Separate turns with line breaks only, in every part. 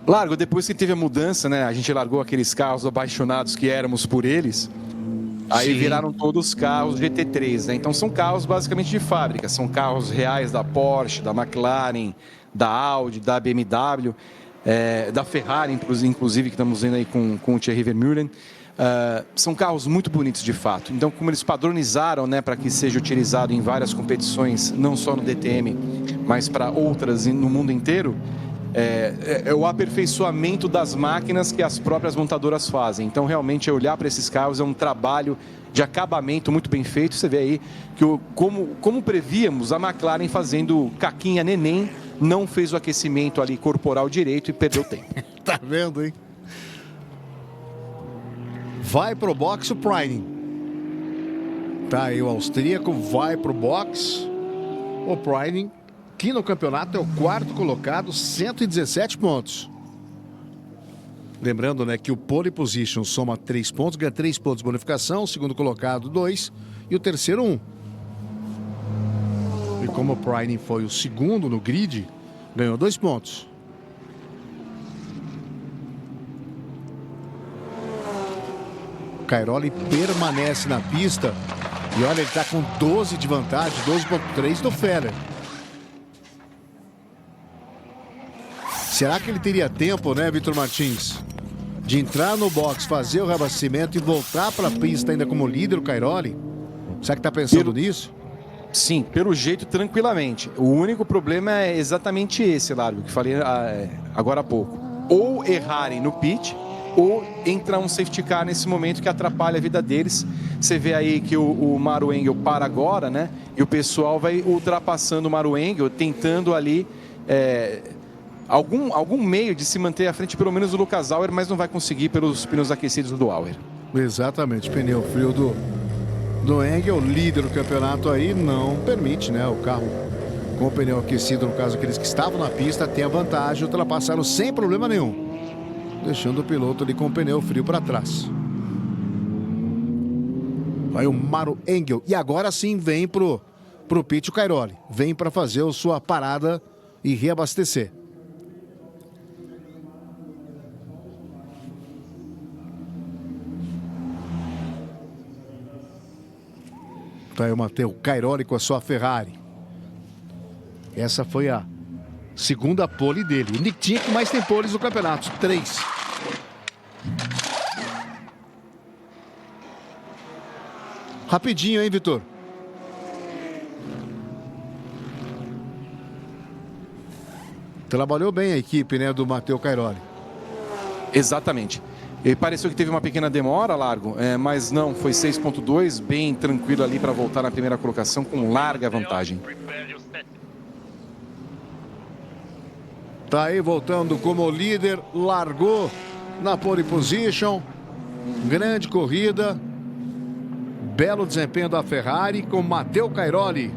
Largo, depois que teve a mudança, né? A gente largou aqueles carros apaixonados que éramos por eles. Aí
Sim.
viraram todos carros GT3, né? Então são carros basicamente de fábrica. São carros reais da Porsche, da McLaren, da Audi, da BMW, da Ferrari, inclusive, que estamos vendo aí com o Thierry Vermeulen. São carros muito bonitos de fato. Então, como eles padronizaram, né, para que seja utilizado em várias competições, não só no DTM, mas para outras no mundo inteiro, é o aperfeiçoamento das máquinas que as próprias montadoras fazem. Então, realmente, olhar para esses carros é um trabalho de acabamento muito bem feito. Você vê aí que, como prevíamos, a McLaren fazendo caquinha neném, não fez o aquecimento ali corporal direito e perdeu tempo.
Tá vendo, hein? Vai pro box o Pryning. Tá aí o austríaco, vai pro box. O Pryning, que no campeonato é o quarto colocado, 117 pontos. Lembrando, né, que o pole position soma 3 pontos, ganha 3 pontos de bonificação, o segundo colocado 2 e o terceiro 1. E como o Pryning foi o segundo no grid, ganhou 2 pontos. Cairoli permanece na pista e olha, ele está com 12 de vantagem, 12,3 do Feller. Será que ele teria tempo, né, Vitor Martins, de entrar no box, fazer o reabastecimento e voltar para a pista ainda como líder o Cairoli? Será que está pensando nisso?
Sim, pelo jeito, tranquilamente. O único problema é exatamente esse, Largo, que falei agora há pouco. Ou errarem no pit, ou entrar um safety car nesse momento que atrapalha a vida deles. Você vê aí que o Maro Engel para agora, né? E o pessoal vai ultrapassando o Maro Engel, tentando ali algum meio de se manter à frente, pelo menos do Lucas Auer, mas não vai conseguir pelos pneus aquecidos do Auer.
Exatamente, pneu frio do Engel, líder do campeonato aí, não permite, né? O carro com o pneu aquecido, no caso aqueles que estavam na pista, tem a vantagem, ultrapassaram sem problema nenhum, deixando o piloto ali com o pneu frio para trás. Vai o Maro Engel. E agora sim vem pro pit o Cairoli. Vem para fazer a sua parada e reabastecer. Tá aí o Matteo Cairoli com a sua Ferrari. Essa foi a segunda pole dele. O Nick Tinha que mais tem poles no campeonato. 3. Rapidinho, hein, Vitor? Trabalhou bem a equipe, né, do Matteo Cairoli.
Exatamente. E pareceu que teve uma pequena demora, Largo, mas não, foi 6.2, bem tranquilo ali para voltar na primeira colocação com larga vantagem.
Tá aí voltando como líder, largou na pole position, grande corrida, belo desempenho da Ferrari com Matteo Cairoli.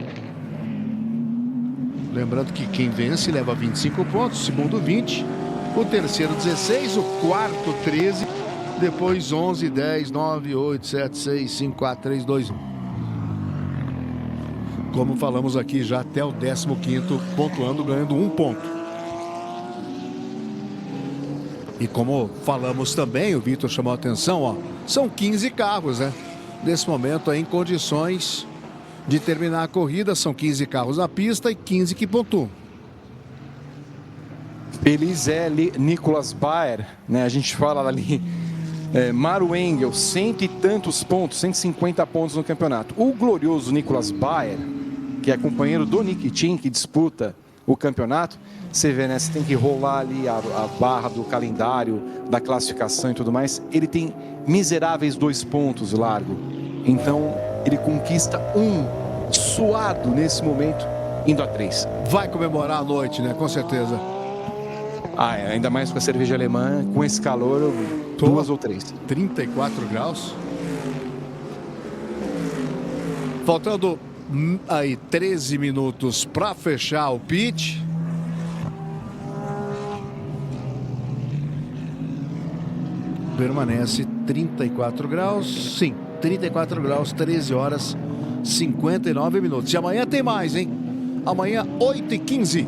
Lembrando que quem vence leva 25 pontos, o segundo 20, o terceiro 16, o quarto 13, depois 11, 10, 9, 8, 7, 6, 5, 4, 3, 2, 1. Como falamos aqui, já até o 15º pontuando, ganhando 1 ponto. E como falamos também, o Vitor chamou a atenção, ó, são 15 carros, né? Nesse momento aí, em condições de terminar a corrida, são 15 carros na pista e 15 que pontuam.
Feliz é Nicolas Baer, né? A gente fala ali, Maro Engel, 100 e tantos pontos, 150 pontos no campeonato. O glorioso Nicolas Baer, que é companheiro do Nick Tim, que disputa o campeonato, você vê, né? Você tem que rolar ali a barra do calendário, da classificação e tudo mais. Ele tem miseráveis 2 pontos, Largo. Então, ele conquista suado nesse momento, indo a 3.
Vai comemorar a noite, né? Com certeza.
Ainda mais com a cerveja alemã, com esse calor, 2 ou 3.
34 graus. Faltando aí 13 minutos para fechar o pit. Permanece 34 graus. Sim, 34 graus, 13 horas, 59 minutos. E amanhã tem mais, hein? Amanhã, 8h15.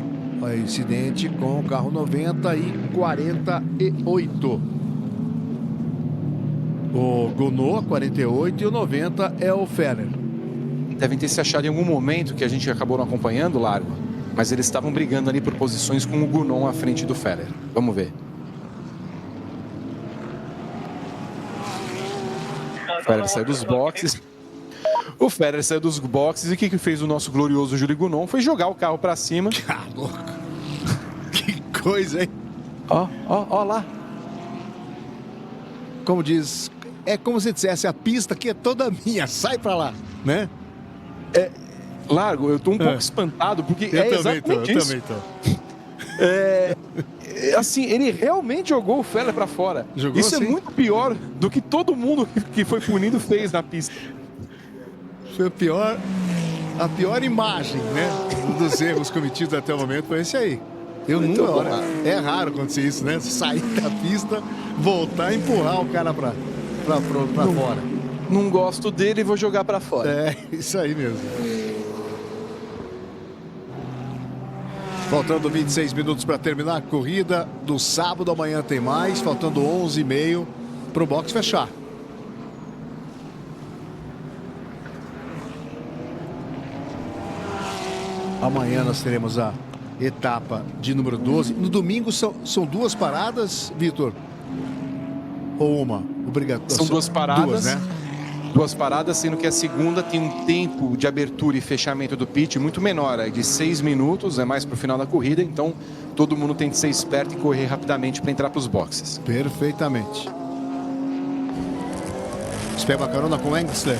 incidente com o carro 90 e 48. O Gunot, 48, e o 90 é o Feller.
Devem ter se achado em algum momento que a gente acabou não acompanhando, Largo, mas eles estavam brigando ali por posições com o Gunot à frente do Feller. Vamos ver. O Feller saiu dos boxes. O Feller saiu dos boxes e o que fez o nosso glorioso Júlio Gunot foi jogar o carro para cima.
Ah, louco. Que coisa, hein?
Ó lá.
Como diz, é como se dissesse, a pista aqui é toda minha, sai pra lá, né?
Largo, eu tô um pouco espantado, porque exatamente isso.
Eu também tô.
Assim, ele realmente jogou o Feller pra fora.
Jogou
isso
assim?
É muito pior do que todo mundo que foi punido fez na pista.
Foi a pior imagem, né? Dos erros cometidos até o momento foi esse aí. É raro acontecer isso, né? Sair da pista, voltar e empurrar o cara pra fora.
Não gosto dele e vou jogar pra fora.
É, isso aí mesmo. Faltando 26 minutos para terminar a corrida do sábado. Amanhã tem mais. Faltando 11h30 para o box fechar. Amanhã nós teremos a etapa de número 12. No domingo são duas paradas, Vitor? Ou uma? Obrigado.
São duas paradas.
Duas, né?
Duas paradas, sendo que a segunda tem um tempo de abertura e fechamento do pit muito menor, de 6 minutos, é mais para o final da corrida, então todo mundo tem que ser esperto e correr rapidamente para entrar para os boxes.
Perfeitamente. Você pega a carona com o Engstler.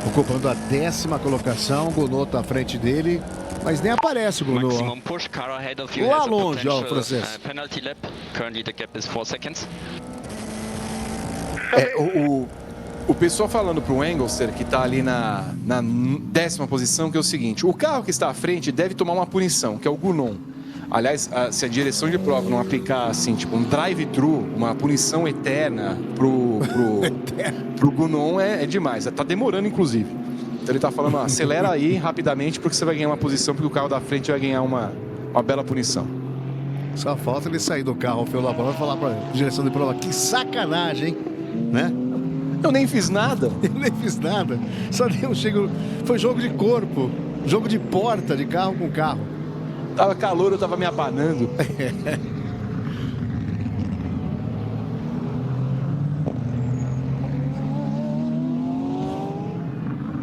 Ocupando a 10ª colocação, Gunot está à frente dele. Mas nem aparece o Gunot. Lá longe, ó, o francês.
O pessoal falando para o Engstler, que está ali na 10ª posição, que é o seguinte: o carro que está à frente deve tomar uma punição, que é o Gunot. Aliás, se a direção de prova não aplicar assim, tipo um drive-thru, uma punição eterna pro Gunot é demais. Está demorando, inclusive. Então ele está falando, acelera aí rapidamente, porque você vai ganhar uma posição, porque o carro da frente vai ganhar uma bela punição.
Só falta ele sair do carro, o lá e falar para a direção de prova, que sacanagem, hein? Né?
Eu nem fiz nada.
Eu nem fiz nada. Só dei um chego. Foi jogo de corpo, jogo de porta, de carro com carro.
Tava calor, eu tava me abanando.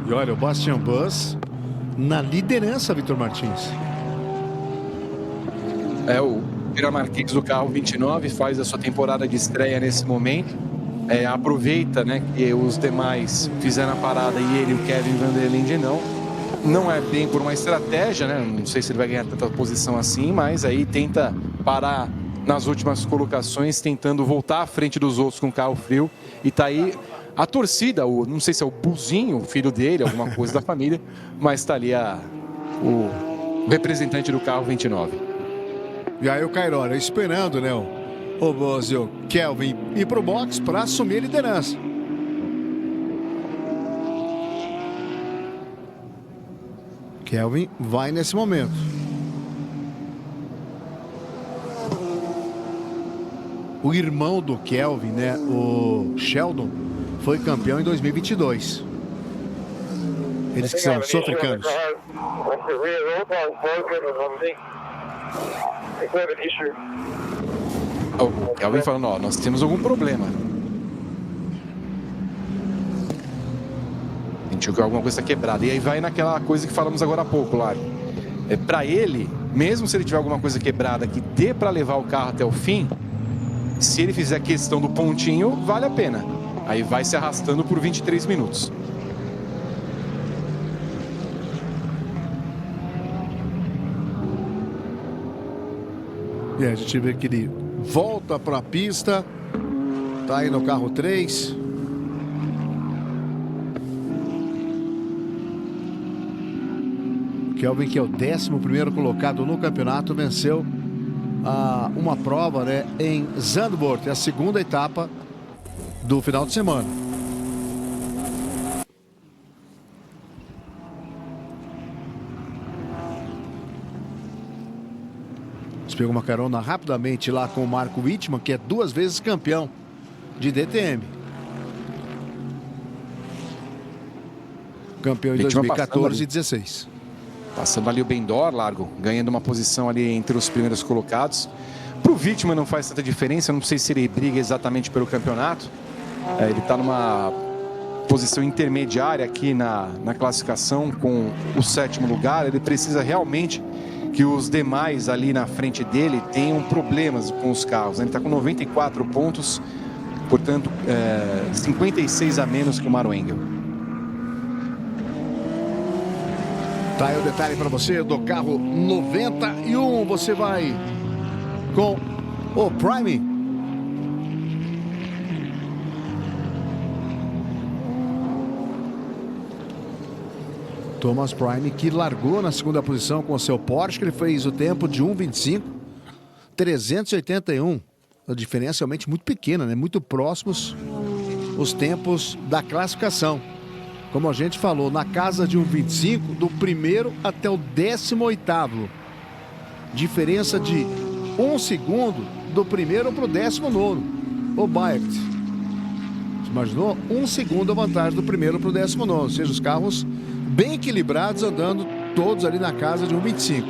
E olha, o Bastian Buss na liderança, Vitor Martins.
O Pira Marquez do carro 29 faz a sua temporada de estreia nesse momento. Aproveita, né, que os demais fizeram a parada e ele, o Kevin Van der Linde, não. Não é bem por uma estratégia, né? Não sei se ele vai ganhar tanta posição assim, mas aí tenta parar nas últimas colocações, tentando voltar à frente dos outros com o carro frio. E tá aí a torcida, não sei se é o Buzinho, o filho dele, alguma coisa da família, mas tá ali o representante do carro 29.
E aí o Cairoli esperando, né, o Buzz e o Kelvin ir pro box para assumir a liderança. Kelvin vai nesse momento. O irmão do Kelvin, né, o Sheldon, foi campeão em 2022. Eles que são sul-africanos.
O Kelvin falando, nós temos algum problema. Sentiu que alguma coisa está quebrada. E aí vai naquela coisa que falamos agora há pouco, lá. Para ele, mesmo se ele tiver alguma coisa quebrada que dê para levar o carro até o fim, se ele fizer a questão do pontinho, vale a pena. Aí vai se arrastando por 23 minutos.
E a gente vê que ele volta para a pista. Tá aí no carro 3. Kelvin, que é o 11º colocado no campeonato, venceu uma prova, né, em Zandvoort, a segunda etapa do final de semana. Pegou uma carona rapidamente lá com o Marco Wittmann, que é 2 vezes campeão de DTM. Campeão em 2014 e 2016.
Passando ali o Bendor, Largo, ganhando uma posição ali entre os primeiros colocados. Para o Wittmann não faz tanta diferença, eu não sei se ele briga exatamente pelo campeonato. Ele está numa posição intermediária aqui na classificação com o 7º lugar. Ele precisa realmente que os demais ali na frente dele tenham problemas com os carros. Ele está com 94 pontos, portanto, 56 a menos que o Maro Engel.
Tá aí o detalhe para você do carro 91. Você vai com o Prime. Thomas Prime, que largou na segunda posição com o seu Porsche, que ele fez o tempo de 1:25, 381. A diferença realmente muito pequena, né? Muito próximos os tempos da classificação. Como a gente falou, na casa de 1:25, do primeiro até o 18º. Diferença de 1 segundo do primeiro para o 19º. O Bayert. Você imaginou? 1 segundo a vantagem do primeiro para o 19º. Ou seja, os carros bem equilibrados, andando todos ali na casa de 1:25.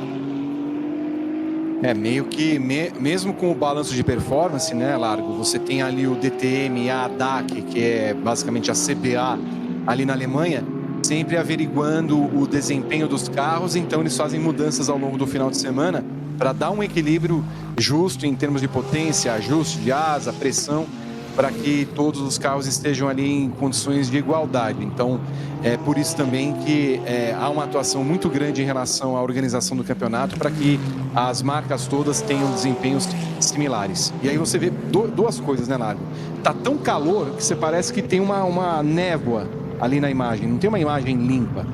Meio que, mesmo com o balanço de performance, né, Largo, você tem ali o DTM e a ADAC, que é basicamente a CBA ali na Alemanha, sempre averiguando o desempenho dos carros, então eles fazem mudanças ao longo do final de semana para dar um equilíbrio justo em termos de potência, ajuste de asa, pressão, para que todos os carros estejam ali em condições de igualdade. Então, é por isso também que há uma atuação muito grande em relação à organização do campeonato para que as marcas todas tenham desempenhos similares. E aí você vê duas coisas, né, Largo? Tá tão calor que você parece que tem uma névoa ali na imagem, não tem uma imagem limpa.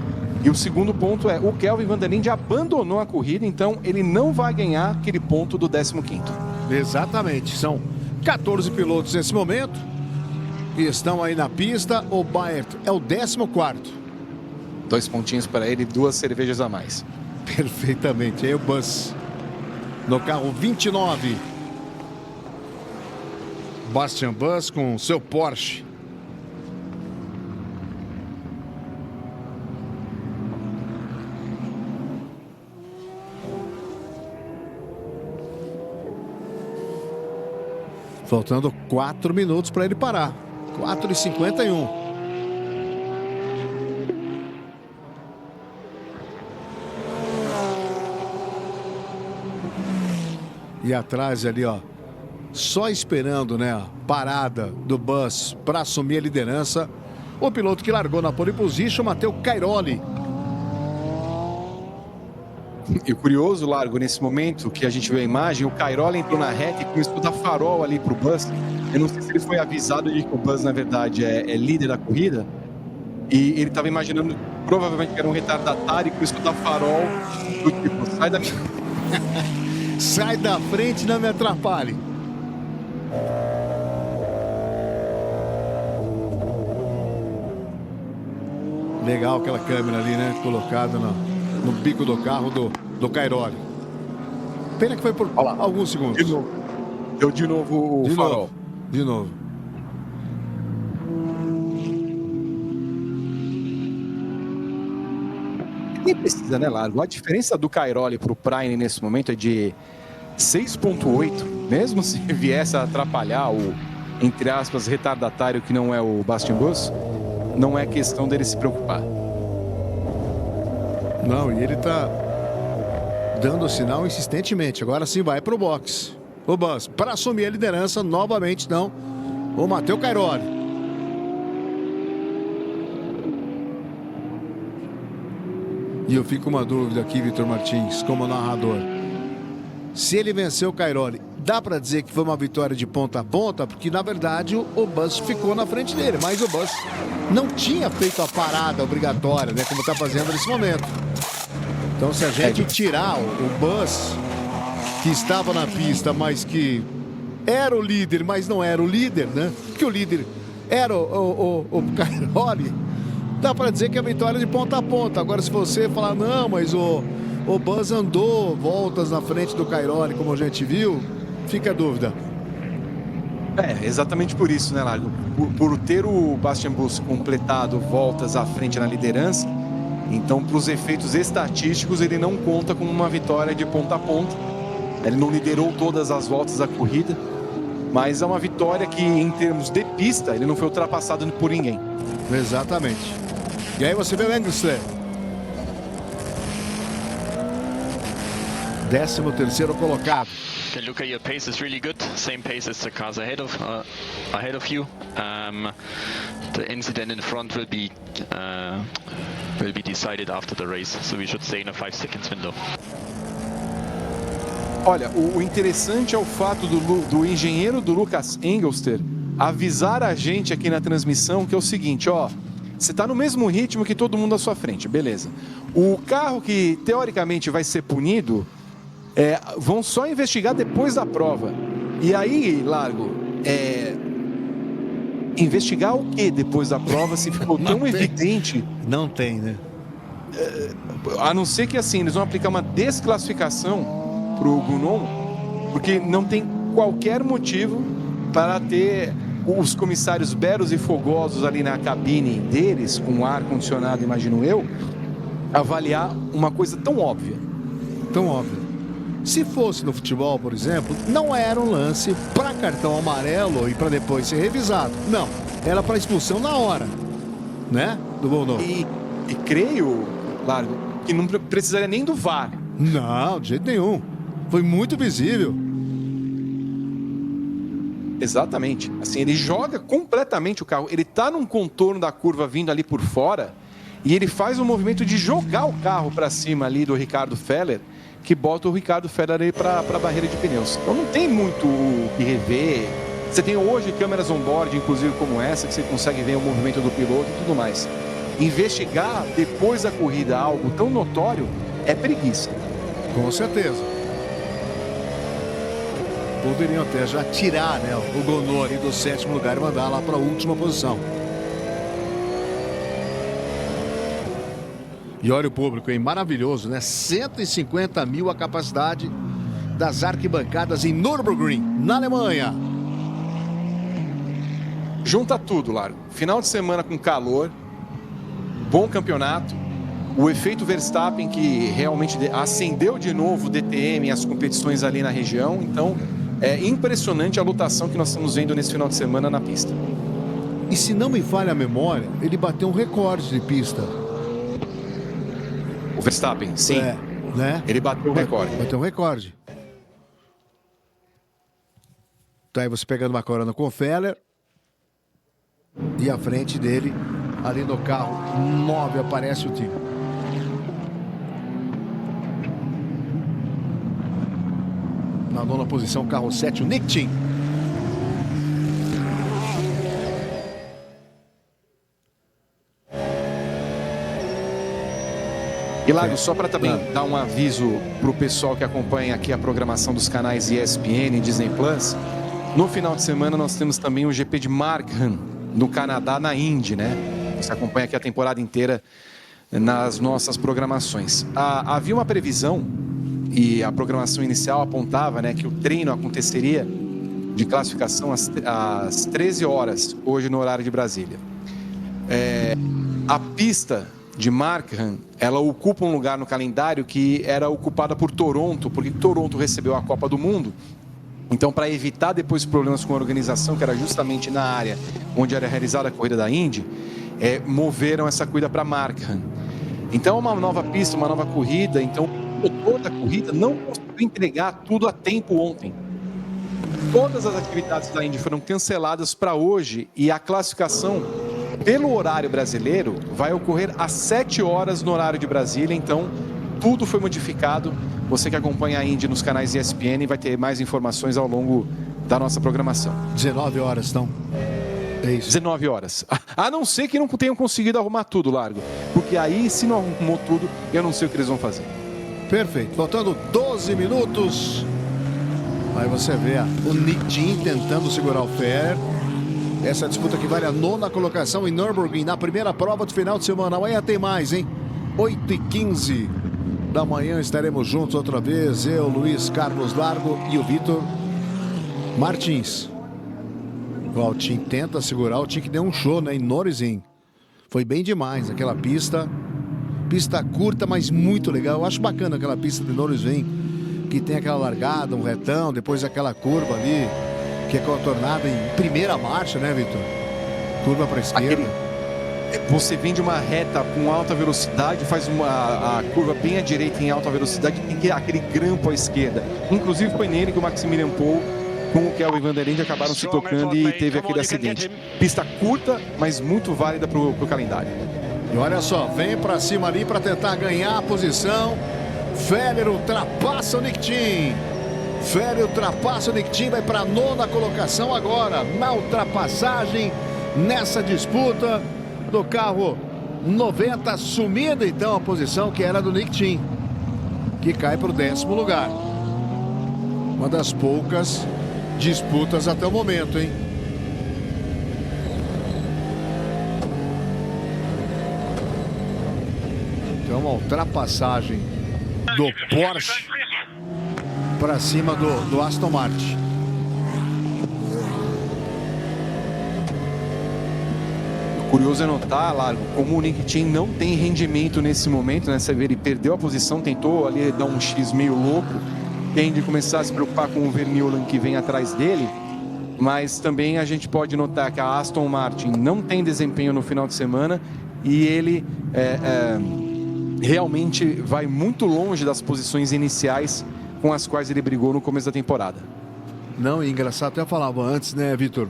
E o segundo ponto é, o Kelvin Van der Linde abandonou a corrida, então ele não vai ganhar aquele ponto do 15º.
Exatamente, são 14 pilotos nesse momento e estão aí na pista. O Bayert é o 14º.
2 pontinhos para ele, 2 cervejas a mais.
Perfeitamente, aí o Bus no carro 29. Bastian Bus com seu Porsche. Faltando 4 minutos para ele parar. 4:51. E atrás ali, ó, só esperando, né, a parada do Bus para assumir a liderança, o piloto que largou na pole position, Matteo Cairoli.
E o curioso, Largo, nesse momento que a gente vê a imagem, o Cairoli entrou na reta e começou a dar farol ali pro Bus. Eu não sei se ele foi avisado de que o Bus, na verdade, é líder da corrida. E ele estava imaginando, provavelmente, que era um retardatário e começou a dar farol do tipo, sai da minha...
Sai da frente, não me atrapalhe. Legal aquela câmera ali, né? Colocada no bico do carro do Cairoli. Pena que foi por alguns segundos.
De novo. Deu de novo o farol.
De novo.
Nem precisa, né, Largo? A diferença do Cairoli para o Prime nesse momento é de 6,8. Mesmo se viesse a atrapalhar o, entre aspas, retardatário que não é o Bastian Bus, não é questão dele se preocupar.
Não, e ele tá dando sinal insistentemente. Agora sim vai pro box. O Bus, para assumir a liderança novamente, então, o Matteo Cairoli. E eu fico com uma dúvida aqui, Vitor Martins, como narrador. Se ele venceu o Cairoli, dá para dizer que foi uma vitória de ponta a ponta? Porque, na verdade, o Bus ficou na frente dele. Mas o Bus não tinha feito a parada obrigatória, né? Como está fazendo nesse momento. Então, se a gente tirar o Bus, que estava na pista, mas que era o líder, mas não era o líder, né? Que o líder era o Cairoli, dá para dizer que é a vitória de ponta a ponta. Agora, se você falar, não, mas o O Buzz andou voltas na frente do Cairoli, como a gente viu. Fica a dúvida.
Exatamente por isso, né, Largo? Por ter o Bastian Busch completado voltas à frente na liderança, então, para os efeitos estatísticos, ele não conta com uma vitória de ponta a ponta. Ele não liderou todas as voltas da corrida, mas é uma vitória que, em termos de pista, ele não foi ultrapassado por ninguém.
Exatamente. E aí você vê o Engelsler. 13º colocado.
Can look at your pace is really good. Same pace as the cars ahead of you. The incident in front will be decided after the race, so we should stay in a 5 seconds window.
Olha, o interessante é o fato do engenheiro do Lucas Engelster avisar a gente aqui na transmissão que é o seguinte, ó, você está no mesmo ritmo que todo mundo à sua frente, beleza. O carro que teoricamente vai ser punido, vão só investigar depois da prova. E aí, Largo, investigar o que depois da prova se ficou tão evidente?
Não tem, né?
A não ser que assim, eles vão aplicar uma desclassificação pro Gunon, porque não tem qualquer motivo para ter os comissários belos e fogosos ali na cabine deles, com ar condicionado, imagino eu, avaliar uma coisa tão óbvia.
Tão óbvia. Se fosse no futebol, por exemplo, não era um lance para cartão amarelo e para depois ser revisado. Não, era para expulsão na hora, né? Do Bono.
E creio, Largo, que não precisaria nem do VAR.
Não, de jeito nenhum. Foi muito visível.
Exatamente. Assim, ele joga completamente o carro. Ele tá num contorno da curva vindo ali por fora e ele faz um movimento de jogar o carro para cima ali do Ricardo Feller, que bota o Ricardo Feller aí para a barreira de pneus. Então não tem muito o que rever. Você tem hoje câmeras on-board, inclusive como essa, que você consegue ver o movimento do piloto e tudo mais. Investigar depois da corrida algo tão notório é preguiça.
Com certeza. Poderiam até já tirar, né, o Gonô ali do 7º lugar e mandar lá para a última posição. E olha o público, hein? Maravilhoso, né? 150 mil a capacidade das arquibancadas em Nürburgring, na Alemanha.
Junta tudo, Largo. Final de semana com calor, bom campeonato, o efeito Verstappen que realmente acendeu de novo o DTM e as competições ali na região. Então, é impressionante a lotação que nós estamos vendo nesse final de semana na pista.
E se não me falha a memória, ele bateu um recorde de pista.
O Verstappen, sim.
Né?
Ele bateu o recorde.
Bateu um recorde. Tá aí você pegando uma corona com o Feller. E à frente dele, ali no carro 9, aparece o time. Na 9ª posição, carro 7, o Nick Tim.
E Largo, só para também dar um aviso para o pessoal que acompanha aqui a programação dos canais ESPN e Disney Plus, no final de semana nós temos também o GP de Markham, no Canadá, na Indy, né? Você acompanha aqui a temporada inteira nas nossas programações. Havia uma previsão e a programação inicial apontava, né, que o treino aconteceria de classificação às 13 horas, hoje no horário de Brasília. A pista de Markham, ela ocupa um lugar no calendário que era ocupada por Toronto, porque Toronto recebeu a Copa do Mundo. Então, para evitar depois problemas com a organização, que era justamente na área onde era realizada a corrida da Indy, moveram essa corrida para Markham. Então, uma nova pista, uma nova corrida. Então, o motor da corrida não conseguiu entregar tudo a tempo ontem. Todas as atividades da Indy foram canceladas para hoje e a classificação pelo horário brasileiro vai ocorrer às 7 horas no horário de Brasília. Então, tudo foi modificado. Você que acompanha a Indy nos canais ESPN vai ter mais informações ao longo da nossa programação.
19 horas, então. É isso.
19 horas. A não ser que não tenham conseguido arrumar tudo, Largo. Porque aí, se não arrumou tudo, eu não sei o que eles vão fazer.
Perfeito. Faltando 12 minutos. Aí você vê o Nick Tim tentando segurar o Feller. Essa disputa que vale a 9ª colocação em Nürburgring, na primeira prova do final de semana. Amanhã tem mais, hein? 8h15 da manhã estaremos juntos outra vez. Eu, Luiz Carlos Largo e o Vitor Martins. O Tim tenta segurar, o Tim que deu um show, né, em Nürburgring. Foi bem demais aquela pista. Pista curta, mas muito legal. Eu acho bacana aquela pista de Nürburgring, que tem aquela largada, um retão, depois aquela curva ali, que é contornada em primeira marcha, né, Vitor? Curva para a esquerda.
Você vem de uma reta com alta velocidade, faz a curva bem à direita em alta velocidade, tem aquele grampo à esquerda. Inclusive foi nele que o Maximilian Paul com o Kelvin Van der Ende acabaram se tocando e teve aquele acidente. Pista curta, mas muito válida para o calendário.
E olha só, vem para cima ali para tentar ganhar a posição. Feller ultrapassa o Nick Tim. Feller ultrapassa o Nick Tim, vai para a 9ª colocação agora na ultrapassagem, nessa disputa do carro 90, sumindo então a posição que era do Nick Tim, que cai para o 10º lugar. Uma das poucas disputas até o momento, hein? Então uma ultrapassagem do Porsche para cima do Aston Martin.
Curioso é notar, Largo, como o Nick Tim não tem rendimento nesse momento, né? Você vê, ele perdeu a posição, tentou ali dar um X meio louco, tem de começar a se preocupar com o Vermeulen que vem atrás dele, mas também a gente pode notar que a Aston Martin não tem desempenho no final de semana e ele realmente vai muito longe das posições iniciais com as quais ele brigou no começo da temporada.
Não, é engraçado, até eu falava antes, né, Vitor,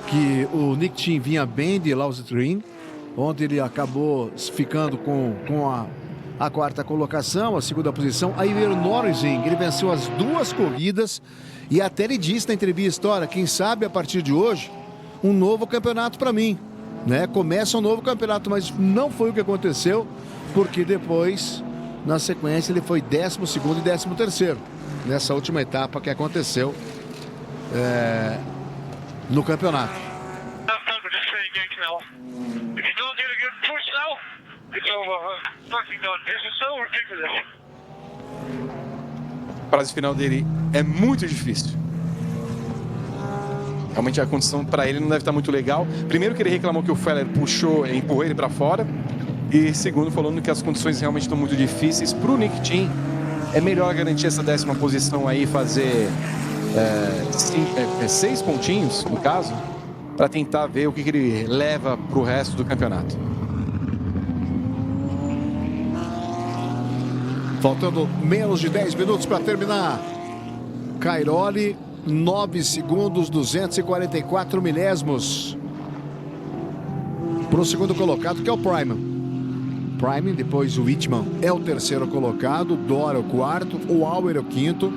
que o Nick Tim vinha bem de Lausitzring, onde ele acabou ficando com a 4ª colocação, a 2ª posição. Aí veio o Nürburgring, ele venceu as 2 corridas e até ele disse na entrevista, olha, quem sabe a partir de hoje, um novo campeonato para mim, né? Começa um novo campeonato, mas não foi o que aconteceu, porque depois, na sequência, ele foi 12º e 13º, nessa última etapa que aconteceu no campeonato.
A frase final dele é muito difícil. Realmente a condição para ele não deve estar muito legal. Primeiro que ele reclamou que o Feller empurrou ele para fora. E segundo, falando que as condições realmente estão muito difíceis. Para o Nick Tim, é melhor garantir essa 10ª posição aí, fazer 6 pontinhos, no caso, para tentar ver o que ele leva para o resto do campeonato.
Faltando menos de 10 minutos para terminar. Cairoli, 9 segundos, 244 milésimos. Para o segundo colocado, que é o Prime. Depois o Wittmann é o 3º colocado, Dora o 4º, o Auer o 5º.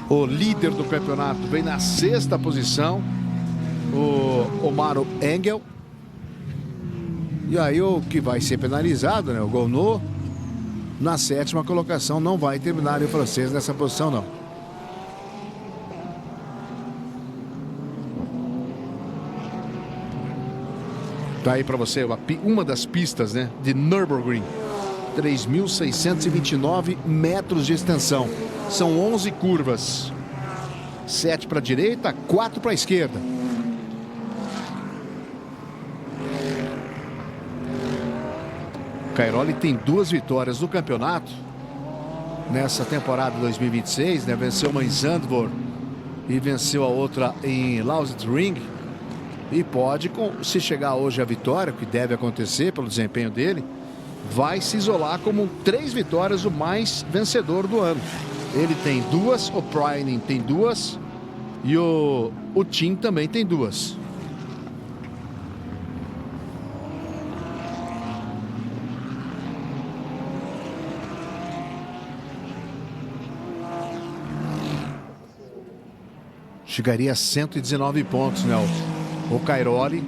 O líder do campeonato vem na 6ª posição, o Maro Engel. E aí o que vai ser penalizado, né, o Gounod, na 7ª colocação, não vai terminar o francês nessa posição, não. Tá aí para você uma das pistas, né, de Nürburgring. 3.629 metros de extensão. São 11 curvas. 7 para a direita, 4 para a esquerda. Cairoli tem 2 vitórias no campeonato nessa temporada 2026, né? Venceu uma em Zandvoort e venceu a outra em Lausitzring. E pode, se chegar hoje a vitória, o que deve acontecer pelo desempenho dele, vai se isolar como 3 vitórias, o mais vencedor do ano. Ele tem 2, o Prine tem 2 e o Tim também tem 2. Chegaria a 119 pontos, né? O Cairoli.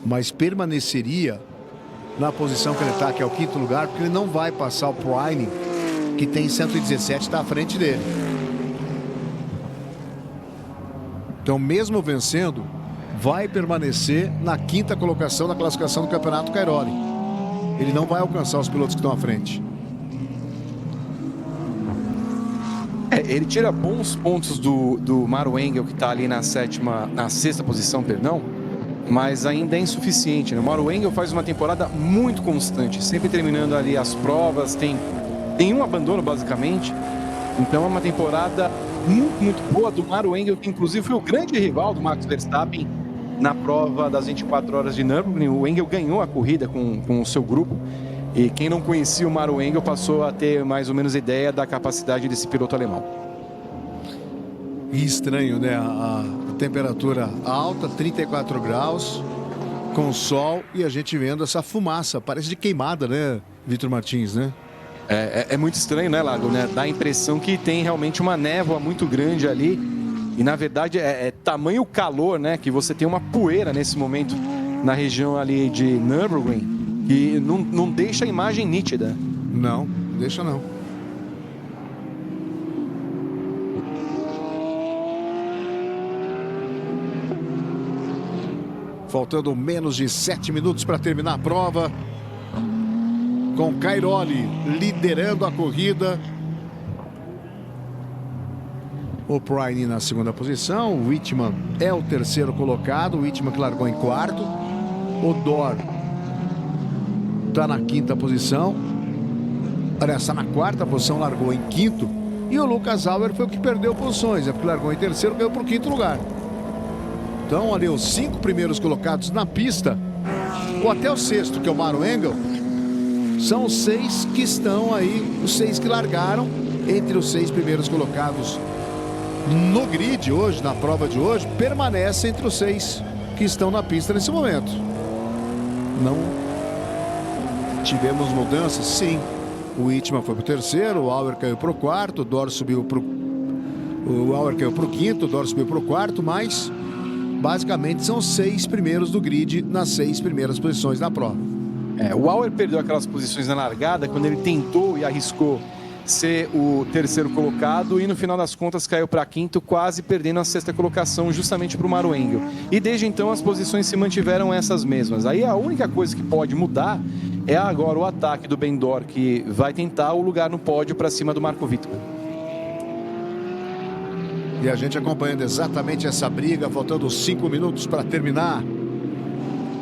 Mas permaneceria na posição que ele está, que é o 5º lugar, porque ele não vai passar o Prine, que tem 117, está à frente dele. Então, mesmo vencendo, vai permanecer na 5ª colocação na classificação do campeonato Cairoli. Ele não vai alcançar os pilotos que estão à frente.
Ele tira bons pontos do Maro Engel, que está ali na 6ª posição, perdão, mas ainda é insuficiente, né? O Maro Engel faz uma temporada muito constante, sempre terminando ali as provas, tem um abandono basicamente, então é uma temporada muito boa do Maro Engel, que inclusive foi o grande rival do Max Verstappen na prova das 24 horas de Nürburgring. O Engel ganhou a corrida com o seu grupo. E quem não conhecia o Maro Engel passou a ter mais ou menos ideia da capacidade desse piloto alemão.
E estranho, né? A temperatura alta, 34 graus, com sol, e a gente vendo essa fumaça. Parece de queimada, né, Vitor Martins, né?
É muito estranho, né, Lago? Né? Dá a impressão que tem realmente uma névoa muito grande ali. E, na verdade, é tamanho calor, né? Que você tem uma poeira nesse momento na região ali de Nürburgring. E não deixa a imagem nítida.
Não, deixa não. Faltando menos de 7 minutos para terminar a prova. Com Cairoli liderando a corrida. O Prine na 2ª posição. O Wittmann é o 3º colocado. O Wittmann que largou em 4º. O Dorr está na 5ª posição. Aliás, está na 4ª posição, largou em 5º. E o Lucas Auer foi o que perdeu posições, porque largou em 3º, caiu para o 5º lugar. Então, ali, os 5 primeiros colocados na pista, ou até o 6º, que é o Maro Engel, são os 6 que estão aí, os 6 que largaram entre os 6 primeiros colocados no grid hoje, na prova de hoje, permanece entre os 6 que estão na pista nesse momento. Não tivemos mudanças, sim. O Wittmann foi para o 3º, o Auer caiu para o 4º, o Dorr subiu para o Auer caiu para o 5º, o Dorr subiu para o 4º, mas basicamente são os 6 primeiros do grid nas 6 primeiras posições da prova.
O Auer perdeu aquelas posições na largada quando ele tentou e arriscou ser o 3º colocado e no final das contas caiu para 5º, quase perdendo a 6ª colocação justamente para o Maro Engel. E desde então as posições se mantiveram essas mesmas. Aí a única coisa que pode mudar é agora o ataque do Ben Dorr, que vai tentar o lugar no pódio para cima do Marco Wittmann.
E a gente acompanhando exatamente essa briga, faltando 5 minutos para terminar.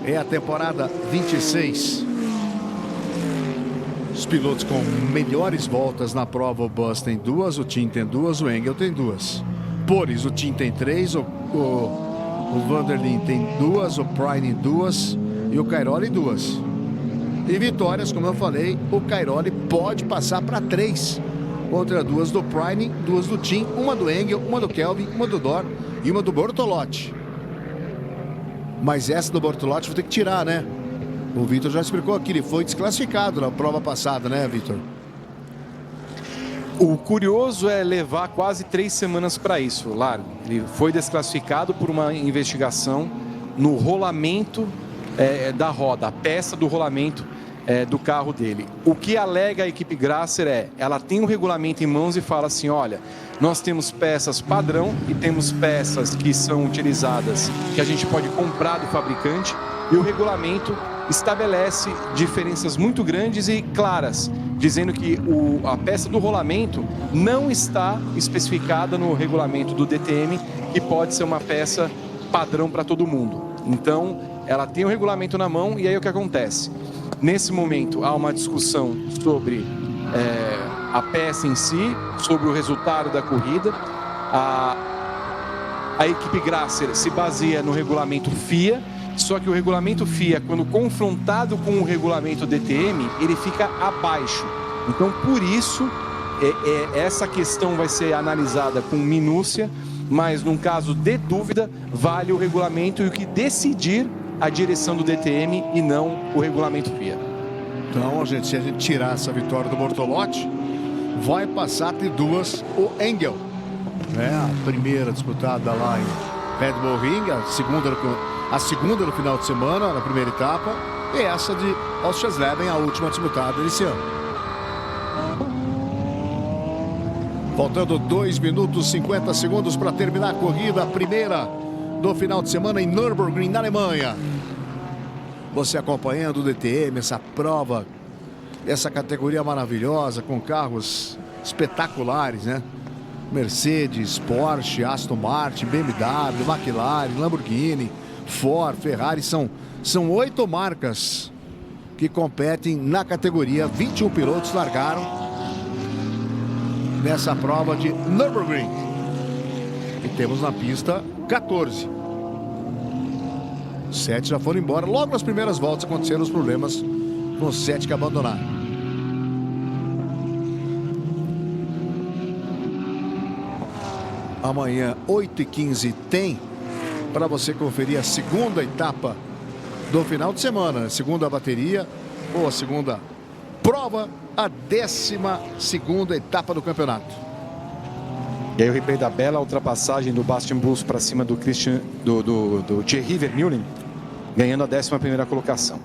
É a temporada 26. Os pilotos com melhores voltas na prova, o Bus tem 2, o Tim tem 2, o Engel tem 2. Pores, o Tim tem 3, o Vanderlyn tem 2, o Prine 2 e o Cairoli 2. E vitórias, como eu falei, o Cairoli pode passar para 3. Contra 2 do Prine, 2 do Tim, uma do Engel, uma do Kelvin, uma do Dorr e uma do Bortolotti. Mas essa do Bortolotti vou ter que tirar, né? O Vitor já explicou aqui, ele foi desclassificado na prova passada, né, Vitor?
O curioso é levar quase 3 semanas para isso, Largo. Ele foi desclassificado por uma investigação no rolamento da roda, a peça do rolamento do carro dele. O que alega a equipe Grasser ela tem um regulamento em mãos e fala assim, olha, nós temos peças padrão e temos peças que são utilizadas, que a gente pode comprar do fabricante, e o regulamento estabelece diferenças muito grandes e claras, dizendo que a peça do rolamento não está especificada no regulamento do DTM, que pode ser uma peça padrão para todo mundo. Então, ela tem o regulamento na mão e aí o que acontece? Nesse momento, há uma discussão sobre a peça em si, sobre o resultado da corrida. A equipe Grasser se baseia no regulamento FIA, só que o regulamento FIA, quando confrontado com o regulamento DTM, ele fica abaixo. Então, por isso, essa questão vai ser analisada com minúcia, mas num caso de dúvida, vale o regulamento e o que decidir a direção do DTM e não o regulamento FIA.
Então, se a gente tirar essa vitória do Bortolotti, vai passar de 2 o Engel. A primeira disputada lá em Red Bull Ring, a segunda no final de semana, na primeira etapa, e essa de Oschersleben, a última disputada desse ano. Faltando 2 minutos e 50 segundos para terminar a corrida, a primeira do final de semana em Nürburgring, na Alemanha. Você acompanhando o DTM, essa prova, essa categoria maravilhosa, com carros espetaculares, né? Mercedes, Porsche, Aston Martin, BMW, McLaren, Lamborghini, Ford, Ferrari, são 8 marcas que competem na categoria. 21 pilotos largaram nessa prova de Nürburgring. E temos na pista 14. 7 já foram embora. Logo nas primeiras voltas aconteceram os problemas com os 7 que abandonaram. Amanhã, 8h15, tem para você conferir a segunda etapa do final de semana. Segunda bateria, ou a segunda prova, a 12ª etapa do campeonato.
E aí o replay da bela ultrapassagem do Bastian Bull para cima do Thierry Vermeulen, ganhando a 11ª colocação.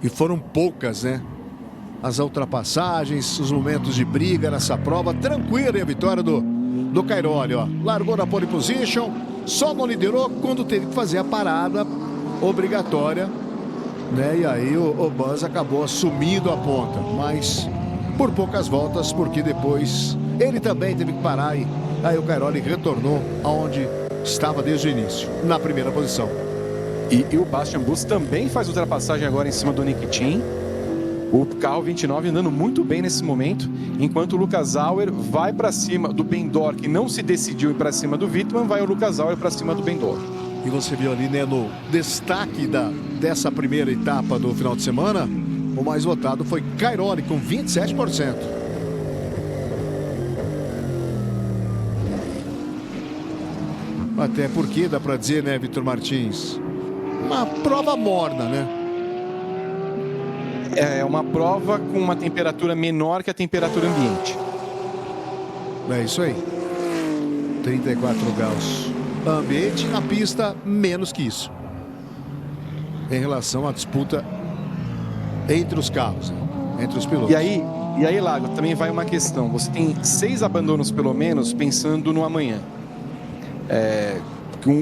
E foram poucas, né? As ultrapassagens, os momentos de briga nessa prova. Tranquila, e a vitória do Cairoli, ó. Largou na pole position, só não liderou quando teve que fazer a parada obrigatória, né? E aí o Buzz acabou assumindo a ponta, mas por poucas voltas, porque depois ele também teve que parar e aí o Cairoli retornou aonde estava desde o início, na primeira posição.
E o Bastian Bull também faz ultrapassagem agora em cima do Nikitin. O carro 29 andando muito bem nesse momento, enquanto o Lucas Auer vai para cima do Bendor, que não se decidiu ir para cima do Wittmann, vai o Lucas Auer para cima do Bendor.
E você viu ali, né, no destaque dessa primeira etapa do final de semana, o mais votado foi Cairoli, com 27%. Até porque, dá para dizer, né, Vitor Martins, uma prova morna, né?
É uma prova com uma temperatura menor que a temperatura ambiente.
É isso aí. 34 graus ambiente, na pista menos que isso. Em relação à disputa entre os carros, né? Entre os pilotos.
E aí, Lago, também vai uma questão. Você tem 6 abandonos pelo menos pensando no amanhã.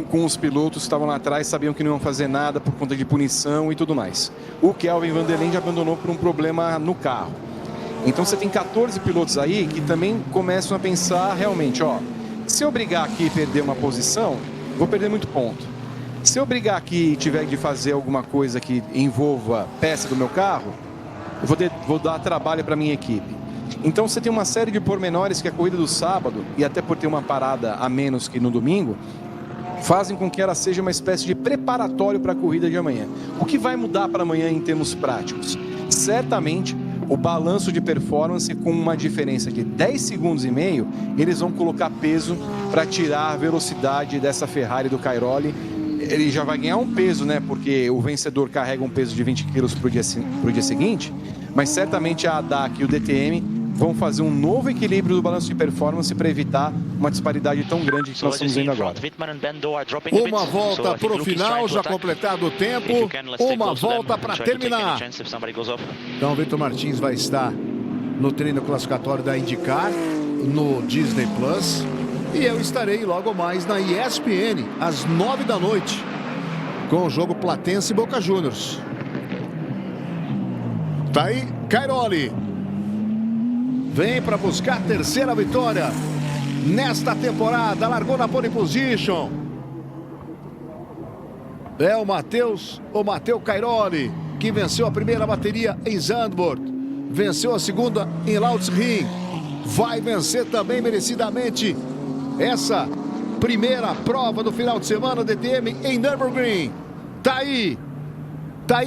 Com os pilotos que estavam lá atrás, sabiam que não iam fazer nada por conta de punição e tudo mais. O Kelvin Van der Linde abandonou por um problema no carro. Então você tem 14 pilotos aí que também começam a pensar realmente, ó, se eu brigar aqui e perder uma posição, vou perder muito ponto. Se eu brigar aqui e tiver de fazer alguma coisa que envolva peça do meu carro, eu vou dar trabalho para minha equipe. Então você tem uma série de pormenores que a corrida do sábado, e até por ter uma parada a menos que no domingo, fazem com que ela seja uma espécie de preparatório para a corrida de amanhã. O que vai mudar para amanhã em termos práticos? Certamente, o balanço de performance, com uma diferença de 10,5 segundos, eles vão colocar peso para tirar a velocidade dessa Ferrari do Cairoli. Ele já vai ganhar um peso, né? Porque o vencedor carrega um peso de 20 quilos para o dia seguinte, mas certamente a ADAC e o DTM vão fazer um novo equilíbrio do balanço de performance para evitar uma disparidade tão grande que nós estamos vendo agora.
Uma volta para o final, já completado o tempo. Uma volta para terminar. Então, Vitor Martins vai estar no treino classificatório da IndyCar, no Disney Plus. E eu estarei logo mais na ESPN, às 9 da noite, com o jogo Platense e Boca Juniors. Tá aí, Cairoli. Vem para buscar a 3ª vitória nesta temporada. Largou na pole position. É o Matteo Cairoli, que venceu a primeira bateria em Zandvoort. Venceu a segunda em Lausitzring. Vai vencer também merecidamente essa primeira prova do final de semana DTM em Nürburgring. Tá aí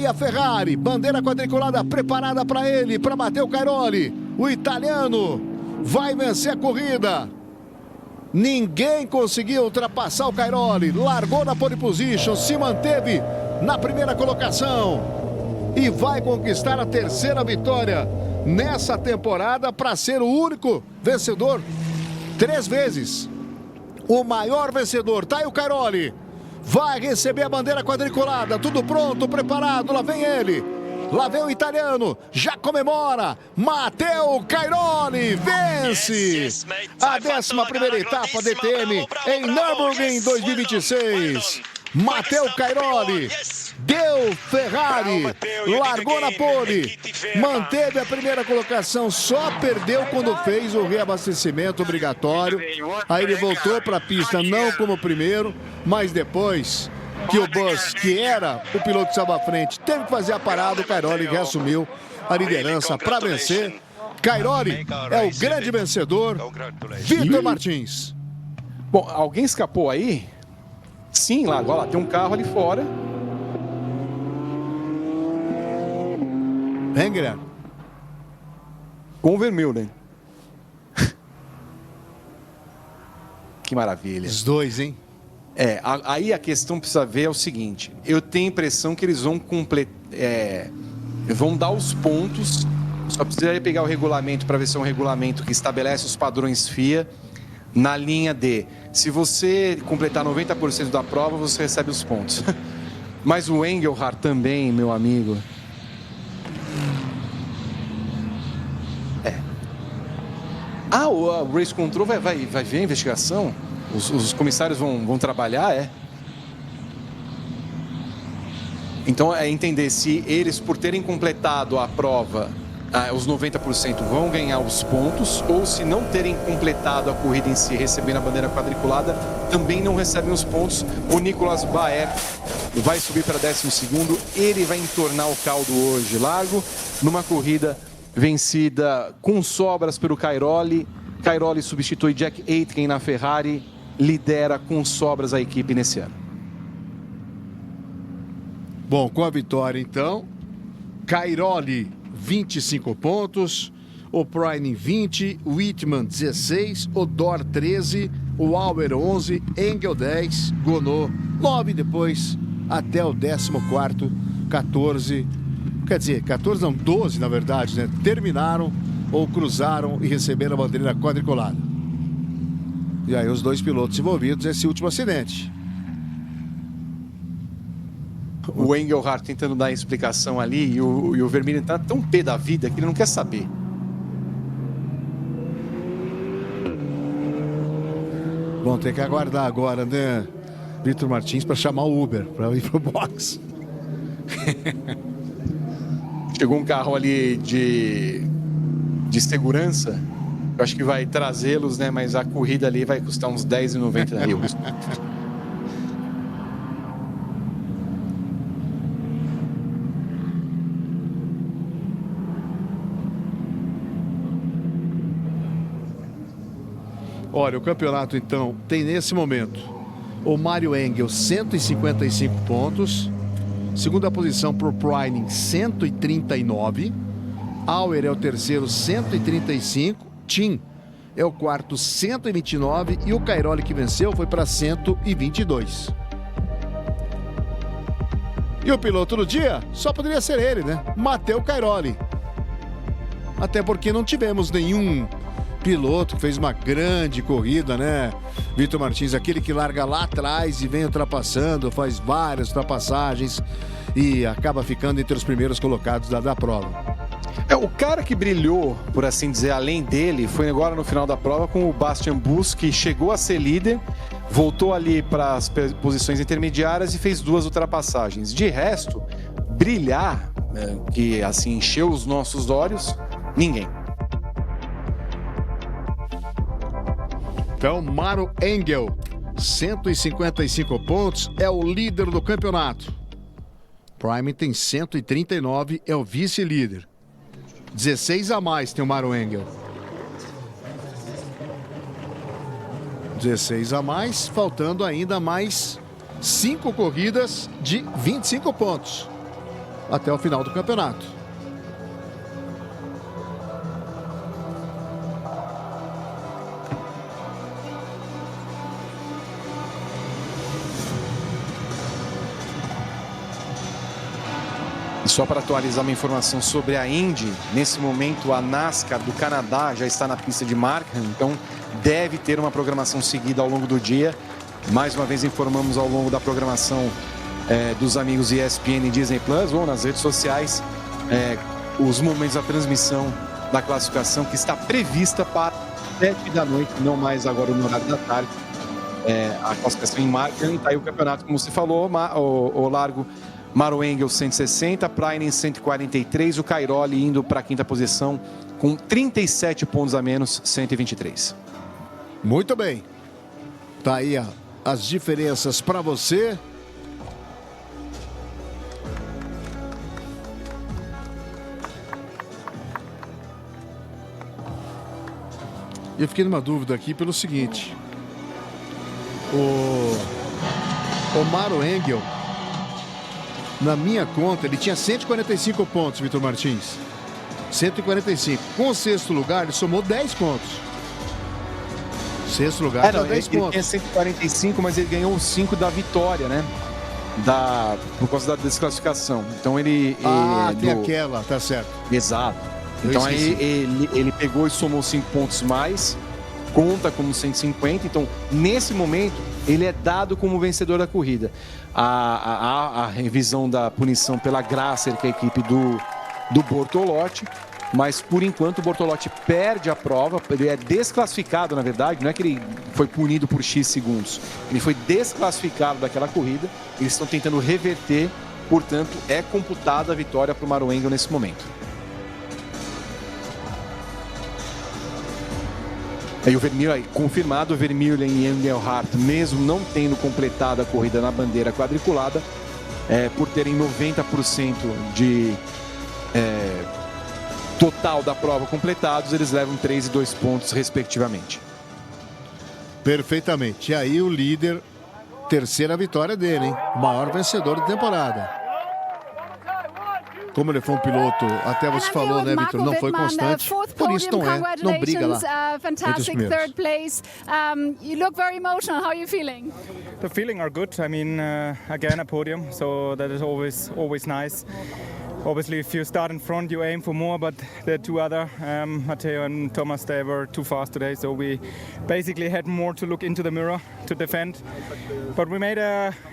a Ferrari. Bandeira quadriculada preparada para ele, para Matteo Cairoli. O italiano vai vencer a corrida. Ninguém conseguiu ultrapassar o Cairoli. Largou na pole position, se manteve na primeira colocação e vai conquistar a 3ª vitória nessa temporada para ser o único vencedor 3 vezes. O maior vencedor. Tá aí o Cairoli. Vai receber a bandeira quadriculada. Tudo pronto, preparado. Lá vem ele. Lá vem o italiano, já comemora. Matteo Cairoli vence a 11ª etapa DTM em Nürburgring 2026. Matteo Cairoli deu Ferrari, largou na pole, manteve a primeira colocação, só perdeu quando fez o reabastecimento obrigatório. Aí ele voltou para a pista, não como primeiro, mas depois que o Bus, que era o piloto que estava à frente, teve que fazer a parada, o Cairoli reassumiu a liderança para vencer. Cairoli é o grande vencedor. Vitor Martins.
Bom, alguém escapou aí? Sim, lá, agora tem um carro ali fora.
Hein, Guilherme?
Com o Vermeulen. Que maravilha.
Os dois, hein?
Aí a questão precisa ver é o seguinte. Eu tenho a impressão que eles vão vão dar os pontos. Só precisaria pegar o regulamento para ver se é um regulamento que estabelece os padrões FIA na linha de, se você completar 90% da prova, você recebe os pontos. Mas o Engelhardt também, meu amigo. O Race Control vai ver a investigação? Os comissários vão trabalhar, Então, entender se eles, por terem completado a prova, os 90% vão ganhar os pontos, ou se não terem completado a corrida em si, recebendo a bandeira quadriculada, também não recebem os pontos. O Nicolas Baer vai subir para 12º, ele vai entornar o caldo hoje largo, numa corrida vencida com sobras pelo Cairoli. Cairoli substitui Jack Aitken na Ferrari, lidera com sobras a equipe nesse ano.
Bom, com a vitória então, Cairoli 25 pontos, o Prine 20, o Whitman 16, o Dor 13, o Auer 11, Engel 10, Gonod 9 depois, até o 14º, 14, quer dizer, 14 não, 12 na verdade, né? Terminaram ou cruzaram e receberam a bandeira quadriculada. E aí os dois pilotos envolvidos nesse último acidente.
O Engelhardt tentando dar a explicação ali e o Vermeulen está tão pé da vida que ele não quer saber.
Bom, tem que aguardar agora, né, Vitor Martins, para chamar o Uber, para ir pro box.
Chegou um carro ali de segurança. Eu acho que vai trazê-los, né? Mas a corrida ali vai custar uns R$10,90 mil.
Olha, o campeonato, então, tem nesse momento o Mário Engel, 155 pontos. Segunda posição para o Prine, 139. Auer é o terceiro, 135. Tim é o quarto, 129. E o Cairoli, que venceu, foi para 122. E o piloto do dia só poderia ser ele, né? Matteo Cairoli. Até porque não tivemos nenhum piloto que fez uma grande corrida, né? Vitor Martins, aquele que larga lá atrás e vem ultrapassando, faz várias ultrapassagens e acaba ficando entre os primeiros colocados da prova.
O cara que brilhou, por assim dizer, além dele, foi agora no final da prova com o Bastian Busch, que chegou a ser líder, voltou ali para as posições intermediárias e fez 2 ultrapassagens. De resto, brilhar, que assim encheu os nossos olhos, ninguém.
Então, Mário Engel, 155 pontos, é o líder do campeonato. Prime tem 139, é o vice-líder. 16 a mais tem o Mário Engel. 16 a mais, faltando ainda mais 5 corridas de 25 pontos até o final do campeonato.
E só para atualizar uma informação sobre a Indy, nesse momento a NASCAR do Canadá já está na pista de Markham, então deve ter uma programação seguida ao longo do dia. Mais uma vez informamos ao longo da programação dos amigos ESPN e Disney Plus ou nas redes sociais os momentos da transmissão da classificação, que está prevista para 7 da noite, não mais agora no horário da tarde. A classificação em Marken, tá aí o campeonato, como você falou, o largo, Maro Engel 160, Prainen 143, o Cairoli indo para a quinta posição com 37 pontos a menos, 123.
Muito bem. Tá aí as diferenças para você. Eu fiquei numa dúvida aqui pelo seguinte. O Maro Engel, na minha conta, ele tinha 145 pontos, Vitor Martins. 145. Com o sexto lugar, ele somou 10 pontos. Sexto lugar,
não,
10
ele
pontos.
tinha 145, mas ele ganhou os 5 da vitória, né? Por causa da desclassificação. Então ele...
tem aquela, tá certo.
Exato. Então aí ele pegou e somou 5 pontos mais, conta como 150. Então, nesse momento, ele é dado como vencedor da corrida. A revisão da punição pela Grasser, que é a equipe do Bortolotti, mas por enquanto o Bortolotti perde a prova. Ele é desclassificado, na verdade, não é que ele foi punido por X segundos, ele foi desclassificado daquela corrida. Eles estão tentando reverter, portanto é computada a vitória para o Maro Engel nesse momento. Aí o Vermeulen, confirmado, o Vermeulen e Engelhardt, mesmo não tendo completado a corrida na bandeira quadriculada, por terem 90% de total da prova completados, eles levam 3 e 2 pontos, respectivamente.
Perfeitamente. E aí o líder, terceira vitória dele, hein? O maior vencedor da temporada. Como ele foi um piloto, até você falou, né, Vitor, não foi constante, por isso não briga lá entre os primeiros.
You look very emotional. How are you feeling?
The feeling are good. I mean, again a podium, so that is always nice. Obviously, if you start in front, you aim for more, but the two other, Matteo and Thomas, they were too fast today, so we basically had more to look into the mirror to defend. But we made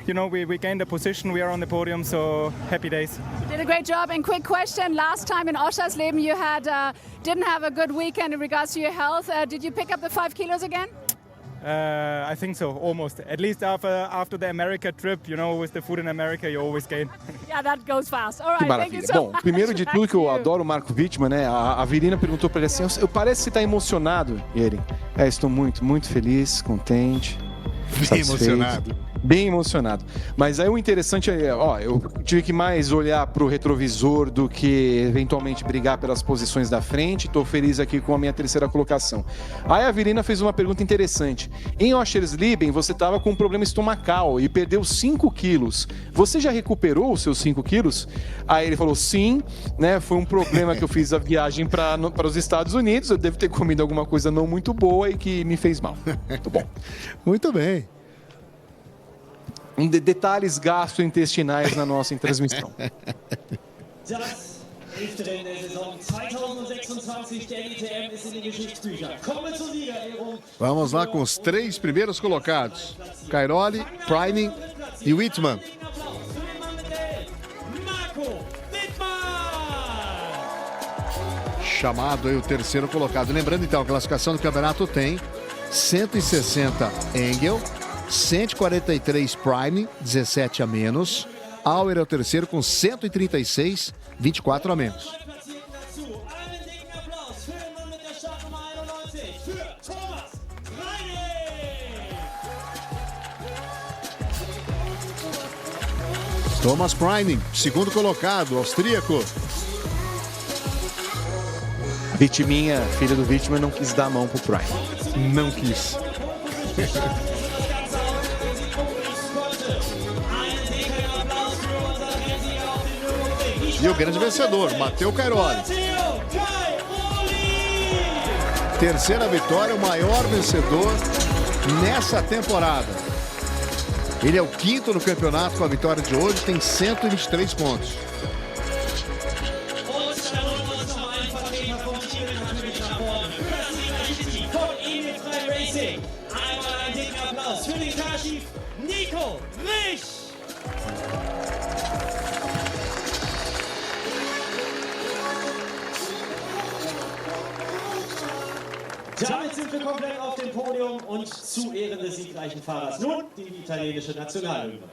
we gained a position, we are on the podium, so happy days.
You did a great job. And quick question, last time in Oschersleben you didn't have a good weekend in regards to your health. Did you pick up the 5 kilos again?
I think so, almost. At least after the America trip, with the food in America, you always gain.
Yeah, that goes fast. All right,
que maravilha.
thank you so
Bom, primeiro de tudo que eu adoro o Marco Wittmann, né? A Virina perguntou para ele assim, parece que você está emocionado, e ele. Estou muito, muito feliz, contente.
Bem emocionado.
Bem emocionado. Mas aí o interessante eu tive que mais olhar para o retrovisor do que eventualmente brigar pelas posições da frente. Estou feliz aqui com a minha terceira colocação. Aí a Virina fez uma pergunta interessante. Em Oschersleben, você estava com um problema estomacal e perdeu 5 quilos. Você já recuperou os seus 5 quilos? Aí ele falou sim, né? Foi um problema que eu fiz a viagem para os Estados Unidos. Eu devo ter comido alguma coisa não muito boa e que me fez mal. Muito bom.
Muito bem.
Detalhes gastrointestinais na nossa transmissão.
Das 11. Rennen der Saison 2026 der DTM ist in den Geschichtsbüchern. Kommen wir zur Siegerehrung.
Vamos lá com os 3 primeiros colocados. Cairoli, Prainen e Wittmann.
Marco Wittmann!
Chamado aí o terceiro colocado. Lembrando então, a classificação do campeonato tem 160 Engel, 143 Prainen, 17 a menos. Auer é o terceiro com 136, 24 a menos. Thomas Prainen, segundo colocado, austríaco.
Vitiminha, filha do Wittmann, não quis dar a mão pro Prainen.
Não quis. E o grande vencedor, Matteo Cairoli. Terceira vitória, o maior vencedor nessa temporada. Ele é o quinto no campeonato com a vitória de hoje, tem 123 pontos.
Damit sind wir komplett auf dem Podium und zu Ehren des siegreichen Fahrers nun die italienische Nationalhymne.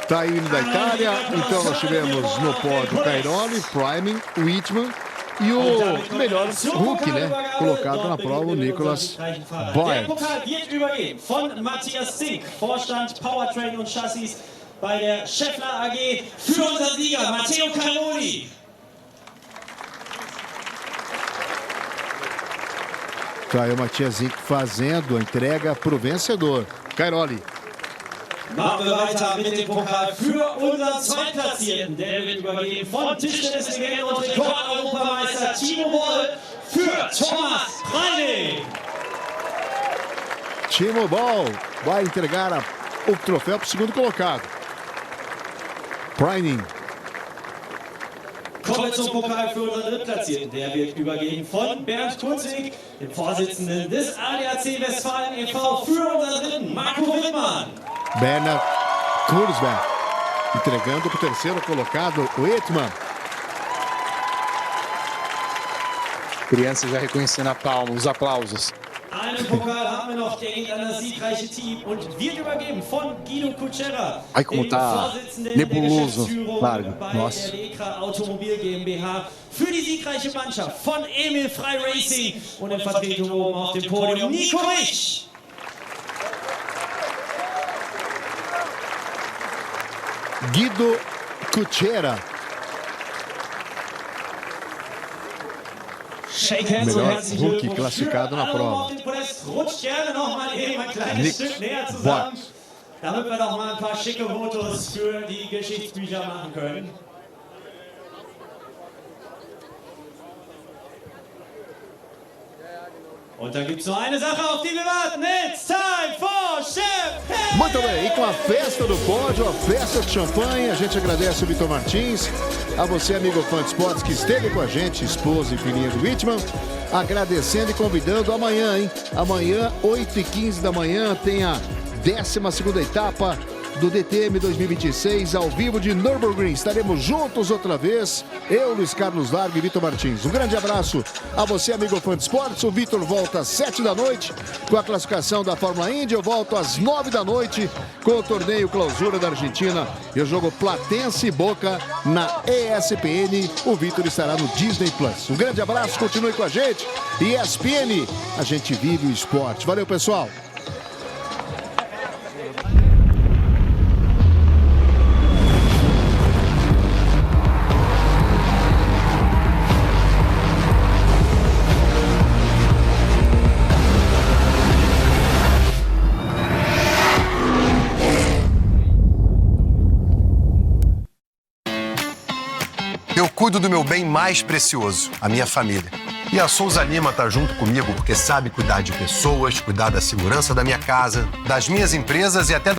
Tá indo da Itália, então nós tivemos no pódio Cairoli, Priming, Wittmann e o melhor Hulk, né? Colocado na prova, o Nicolas Boyd.
Der Pokal wird übergeben von Matthias Zink, Vorstand Powertrain und Chassis bei der Schaeffler AG, für unseren Sieger Matteo Cairoli.
Tá aí o Matthias Zink fazendo a entrega pro vencedor, Cairoli.
Machen wir weiter mit dem Pokal für unseren Zweitplatzierten. Der wird übergeben von Tischtennislegende und Rekordeuropameister Timo Boll für Thomas Preining.
Timo Boll vai entregar o troféu para o segundo colocado. Preining.
Kommen wir zum Pokal für unseren Drittplatzierten. Der wird übergeben von Bernd Kunzig, dem Vorsitzenden des ADAC Westfalen e.V. für unseren Dritten, Marco Wittmann.
Bernhard Kurzberg entregando para o terceiro colocado, o Wittmann.
Criança já reconhecendo a palma, os aplausos.
Einen Pokal haben wir noch, der geht an das siegreiche Team und wird übergeben von Guido Kutschera,
Ai, como
dem
tá
Vorsitzenden
nebuloso,
der Geschäftsführung
Largo.
bei
Nossa.
der Lekra Automobil GmbH, für die siegreiche Mannschaft von Emil Frei Racing und in Vertretung oben auf dem Podium Nico Rich.
Guido Kutschera.
Shake hands und
Melhor
herzlichen
Hulk
Glückwunsch
klassificado
für
na
alle
prova.
auf dem Podest. Rutscht gerne noch mal eben ein kleines
Nick
Stück näher
Boyd.
zusammen, damit wir noch mal ein paar schicke Fotos für die Geschichtsbücher machen können. Und dann gibt es nur eine Sache, auf die wir warten. It's time for Champagne!
Muito bem, e com a festa do pódio, a festa de champanhe, a gente agradece o Vitor Martins, a você, amigo fã de esportes, que esteve com a gente, esposa e filhinha do Wittmann, agradecendo e convidando amanhã, hein? Amanhã, 8h15 da manhã, tem a 12ª etapa do DTM 2026, ao vivo de Nürburgring. Estaremos juntos outra vez, eu, Luiz Carlos Largo e Vitor Martins. Um grande abraço a você, amigo fã de esportes. O Vitor volta às 7 da noite com a classificação da Fórmula Indy. Eu volto às 9 da noite com o torneio Clausura da Argentina e o jogo Platense e Boca na ESPN. O Vitor estará no Disney Plus. Um grande abraço, continue com a gente. E ESPN, a gente vive o esporte. Valeu, pessoal.
Eu cuido do meu bem mais precioso, a minha família. E a Souza Lima tá junto comigo porque sabe cuidar de pessoas, cuidar da segurança da minha casa, das minhas empresas e até